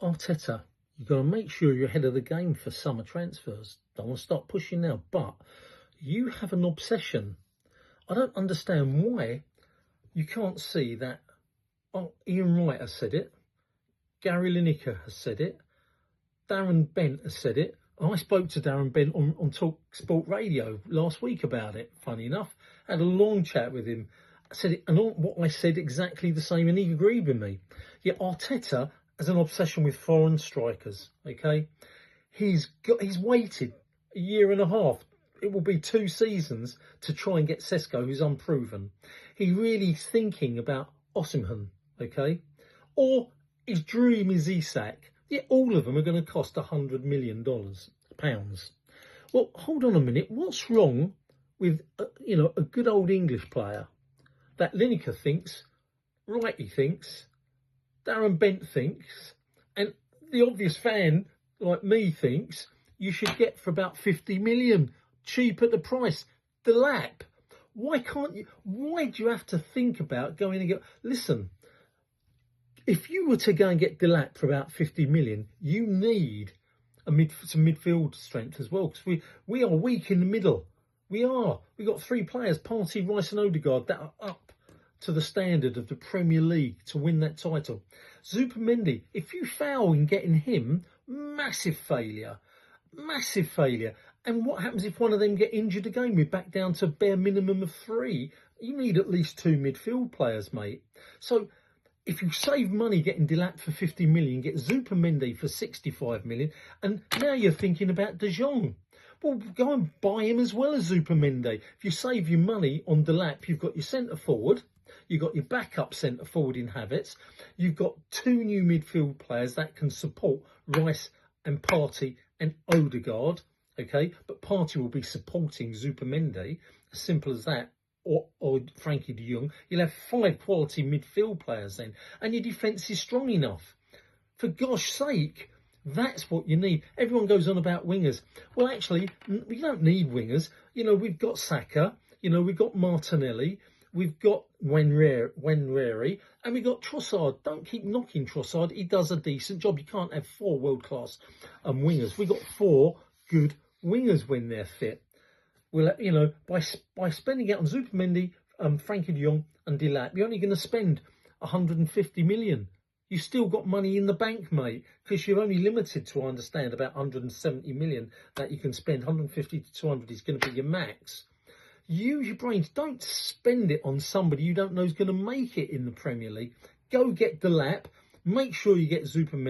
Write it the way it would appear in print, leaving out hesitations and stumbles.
Arteta, you've got to make sure you're ahead of the game for summer transfers. Don't want to start pushing now, but you have an obsession. I don't understand why you can't see that. Oh, Ian Wright has said it. Gary Lineker has said it. Darren Bent has said it. I spoke to Darren Bent on Talk Sport Radio last week about it, funny enough. Had a long chat with him. I said it, and what I said exactly the same, and he agreed with me. Yet Arteta has an obsession with foreign strikers, okay? He's waited a year and a half. It will be 2 seasons to try and get Sesko, who's unproven. He really is thinking about Osimhen, okay? Or his dream is Isak. Yeah, all of them are going to cost $100 million, pounds. Well, hold on a minute. What's wrong with, a good old English player that Lineker thinks, Wrighty thinks, Darren Bent thinks, and the obvious fan like me thinks you should get for about 50 million, cheap at the price, the lap. Why can't you? Why do you have to think about going and get? Listen, if you were to go and get Delap for about 50 million, you need some midfield strength as well, because we are weak in the middle. We are. We've got 3 players, Partey, Rice and Odegaard, that are up to the standard of the Premier League to win that title. Zupimendi, if you fail in getting him, massive failure. Massive failure. And what happens if one of them get injured again? We're back down to bare minimum of 3. You need at least 2 midfield players, mate. So if you save money getting Delap for 50 million, get Zupimendi for 65 million, and now you're thinking about De Jong. Well, go and buy him as well as Zupimendi. If you save your money on Delap, you've got your centre forward, you've got your backup centre forward in Havertz, you've got 2 new midfield players that can support Rice and Partey and Odegaard, okay? But Partey will be supporting Zupimendi, as simple as that. Or Frankie de Jong, you'll have 5 quality midfield players then, and your defence is strong enough. For gosh sake, that's what you need. Everyone goes on about wingers. Well, actually, we don't need wingers. We've got Saka, we've got Martinelli, we've got Wenreri, and we've got Trossard. Don't keep knocking Trossard. He does a decent job. You can't have 4 world-class wingers. We've got 4 good wingers when they're fit. Well, by spending it on Zupimendi, Frankie de Jong and Delap, you're only going to spend 150 million. You've still got money in the bank, mate, because you're only limited to, I understand, about 170 million that you can spend. 150 to 200 is going to be your max. Use your brains. Don't spend it on somebody you don't know is going to make it in the Premier League. Go get Delap. Make sure you get Zupimendi.